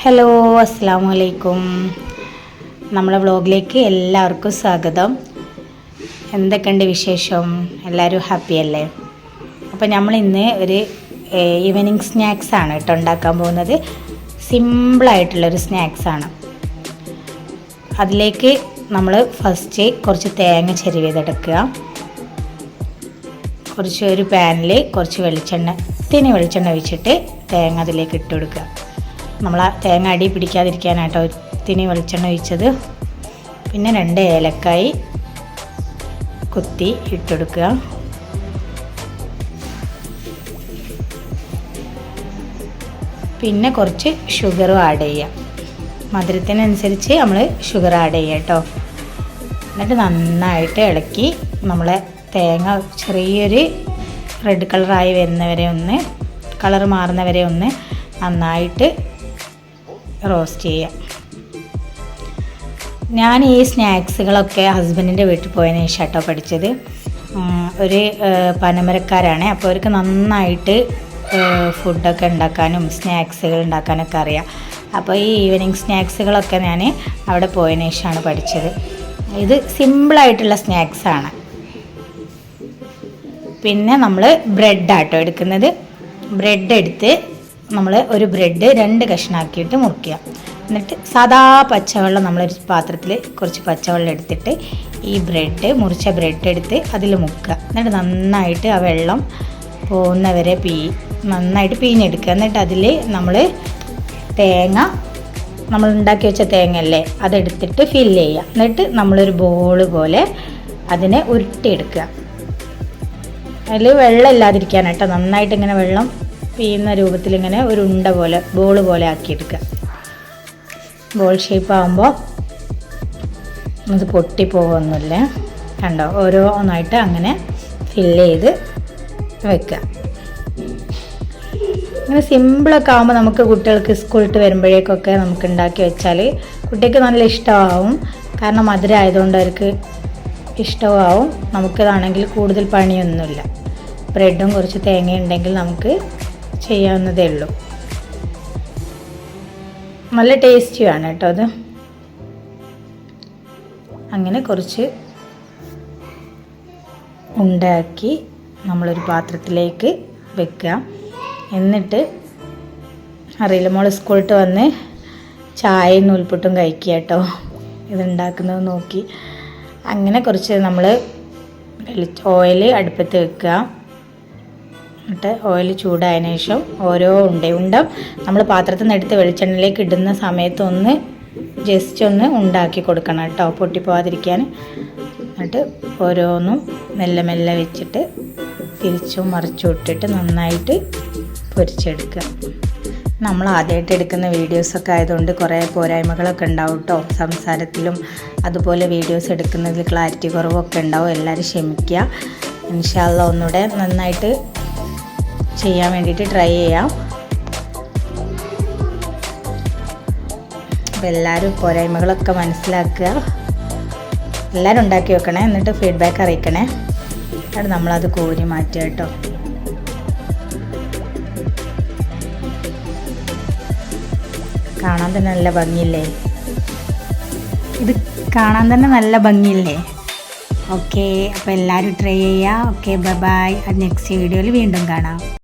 Hello, അസ്സലാമു അലൈക്കും. നമ്മളെ വ്ളോഗിലേക്ക് എല്ലാവർക്കും സ്വാഗതം. എന്തൊക്കെയുണ്ട് വിശേഷം? എല്ലാവരും ഹാപ്പി അല്ലേ? അപ്പോൾ നമ്മൾ ഇന്ന് ഒരു ഈവനിങ് സ്നാക്സ് ആണ് കേട്ടോ ഉണ്ടാക്കാൻ പോകുന്നത്. സിമ്പിളായിട്ടുള്ളൊരു സ്നാക്സാണ്. അതിലേക്ക് നമ്മൾ ഫസ്റ്റ് കുറച്ച് തേങ്ങ ചെരുവിയതെടുക്കുക. ഒരു പാനിൽ കുറച്ച് വെളിച്ചെണ്ണ ഒഴിച്ചിട്ട് തേങ്ങ അതിലേക്ക് ഇട്ട് കൊടുക്കുക. നമ്മൾ ആ തേങ്ങ അടി പിടിക്കാതിരിക്കാനായിട്ടോ തിനി വെളിച്ചെണ്ണ ഒഴിച്ചത്. പിന്നെ 2 ഏലക്കായി കുത്തി ഇട്ടെടുക്കുക. പിന്നെ കുറച്ച് ഷുഗറും ആഡ് ചെയ്യാം. മധുരത്തിനനുസരിച്ച് നമ്മൾ ഷുഗർ ആഡ് ചെയ്യാം കേട്ടോ. എന്നിട്ട് നന്നായിട്ട് ഇളക്കി നമ്മളെ തേങ്ങ ചെറിയൊരു റെഡ് കളറായി വരുന്നവരെ കളർ മാറുന്നവരെ നന്നായിട്ട് റോസ്റ്റ് ചെയ്യാം. ഞാൻ ഈ സ്നാക്സുകളൊക്കെ ഹസ്ബൻഡിൻ്റെ വീട്ടിൽ പോയതിന് ശേഷം കേട്ടോ പഠിച്ചത്. ഒരു പനമരക്കാരാണ്. അപ്പോൾ അവർക്ക് നന്നായിട്ട് ഫുഡൊക്കെ ഉണ്ടാക്കാനും സ്നാക്സുകൾ ഉണ്ടാക്കാനൊക്കെ അറിയാം. അപ്പോൾ ഈ ഈവനിങ് സ്നാക്സുകളൊക്കെ ഞാൻ അവിടെ പോയതിന് ശേഷമാണ് പഠിച്ചത്. ഇത് സിമ്പിളായിട്ടുള്ള സ്നാക്സാണ്. പിന്നെ നമ്മൾ ബ്രെഡാട്ടോ എടുക്കുന്നത്. ബ്രെഡ് എടുത്ത് നമ്മൾ ഒരു ബ്രെഡ് 2 കഷ്ണമാക്കിയിട്ട് മുറിക്കുക. എന്നിട്ട് സാദാ പച്ചവെള്ളം നമ്മളൊരു പാത്രത്തിൽ കുറച്ച് പച്ചവെള്ളം എടുത്തിട്ട് ഈ മുറിച്ച ബ്രെഡ് എടുത്ത് അതിൽ മുക്കുക. എന്നിട്ട് നന്നായിട്ട് ആ വെള്ളം പോകുന്നവരെ നന്നായിട്ട് പിഴിഞ്ഞെടുക്കുക. എന്നിട്ട് അതിൽ നമ്മൾ നമ്മൾ ഉണ്ടാക്കി വെച്ച തേങ്ങയല്ലേ അതെടുത്തിട്ട് ഫില്ല് ചെയ്യുക. എന്നിട്ട് നമ്മളൊരു ബോൾ പോലെ അതിനെ ഉരുട്ടിയെടുക്കുക. അതിൽ വെള്ളം ഇല്ലാതിരിക്കാനായിട്ടോ നന്നായിട്ട് ഇങ്ങനെ വെള്ളം പിയുന്ന രൂപത്തിൽ ഇങ്ങനെ ഒരു ഉണ്ട പോലെ ബോൾ പോലെ ആക്കിയെടുക്കുക. ബോൾ ഷേപ്പ് ആകുമ്പോൾ അത് പൊട്ടിപ്പോകുന്നില്ല. കണ്ടോ, ഓരോന്നായിട്ട് അങ്ങനെ ഫില്ല് ചെയ്ത് വെക്കുക. അങ്ങനെ സിമ്പിളൊക്കെ ആകുമ്പോൾ നമുക്ക് കുട്ടികൾക്ക് സ്കൂളിട്ട് വരുമ്പോഴേക്കൊക്കെ നമുക്ക് ഉണ്ടാക്കി വെച്ചാൽ കുട്ടിക്ക് നല്ല ഇഷ്ടമാവും. കാരണം മധുരം ആയതുകൊണ്ട് അവർക്ക് ഇഷ്ടമാവും. നമുക്കിതാണെങ്കിൽ കൂടുതൽ പണിയൊന്നുമില്ല. ബ്രെഡും കുറച്ച് തേങ്ങയുണ്ടെങ്കിൽ നമുക്ക് ചെയ്യാവുന്നതേ ഉള്ളൂ. നല്ല ടേസ്റ്റിയാണ് കേട്ടോ അത്. അങ്ങനെ കുറച്ച് ഉണ്ടാക്കി നമ്മളൊരു പാത്രത്തിലേക്ക് വെക്കുക. എന്നിട്ട് അറിയില്ല, മോൾ സ്കൂളിട്ട് വന്ന് ചായയും നൂൽപുട്ടും കഴിക്കുക കേട്ടോ, ഇതുണ്ടാക്കുന്നത് നോക്കി. അങ്ങനെ കുറച്ച് നമ്മൾ ഓയിൽ അടുപ്പത്ത് വെക്കുക. എന്നിട്ട് ഓയിൽ ചൂടായതിനു ശേഷം ഓരോ ഉണ്ട നമ്മൾ പാത്രത്തിൽ നിന്ന് എടുത്ത് വെളിച്ചെണ്ണയിലേക്ക് ഇടുന്ന സമയത്ത് ജസ്റ്റ് ഉണ്ടാക്കി കൊടുക്കണം കേട്ടോ, പൊട്ടിപ്പോവാതിരിക്കാൻ. എന്നിട്ട് ഓരോന്നും മെല്ലെ മെല്ലെ വെച്ചിട്ട് തിരിച്ചും മറിച്ചും ഇട്ടിട്ട് നന്നായിട്ട് പൊരിച്ചെടുക്കുക. നമ്മൾ ആദ്യമായിട്ട് എടുക്കുന്ന വീഡിയോസൊക്കെ ആയതുകൊണ്ട് കുറേ പോരായ്മകളൊക്കെ ഉണ്ടാവും കേട്ടോ സംസാരത്തിലും. അതുപോലെ വീഡിയോസ് എടുക്കുന്നതിൽ ക്ലാരിറ്റി കുറവൊക്കെ ഉണ്ടാവും. എല്ലാവരും ക്ഷമിക്കുക. ഇൻഷാ അല്ലാഹ് ഒന്നുകൂടെ നന്നായിട്ട് ചെയ്യാൻ വേണ്ടിയിട്ട് ട്രൈ ചെയ്യാം. അപ്പോൾ എല്ലാവരും പോരായ്മകളൊക്കെ മനസ്സിലാക്കുക. എല്ലാവരും ഉണ്ടാക്കി വെക്കണേ. എന്നിട്ട് ഫീഡ്ബാക്ക് അറിയിക്കണേ. എന്നിട്ട് നമ്മളത് കോരി മാറ്റുക കേട്ടോ. കാണാൻ തന്നെ നല്ല ഭംഗിയില്ലേ? ഇത് കാണാൻ തന്നെ നല്ല ഭംഗിയില്ലേ? ഓക്കെ, അപ്പോൾ എല്ലാവരും ട്രൈ ചെയ്യുക. Okay, bye bye. നെക്സ്റ്റ് വീഡിയോയിൽ വീണ്ടും കാണാം.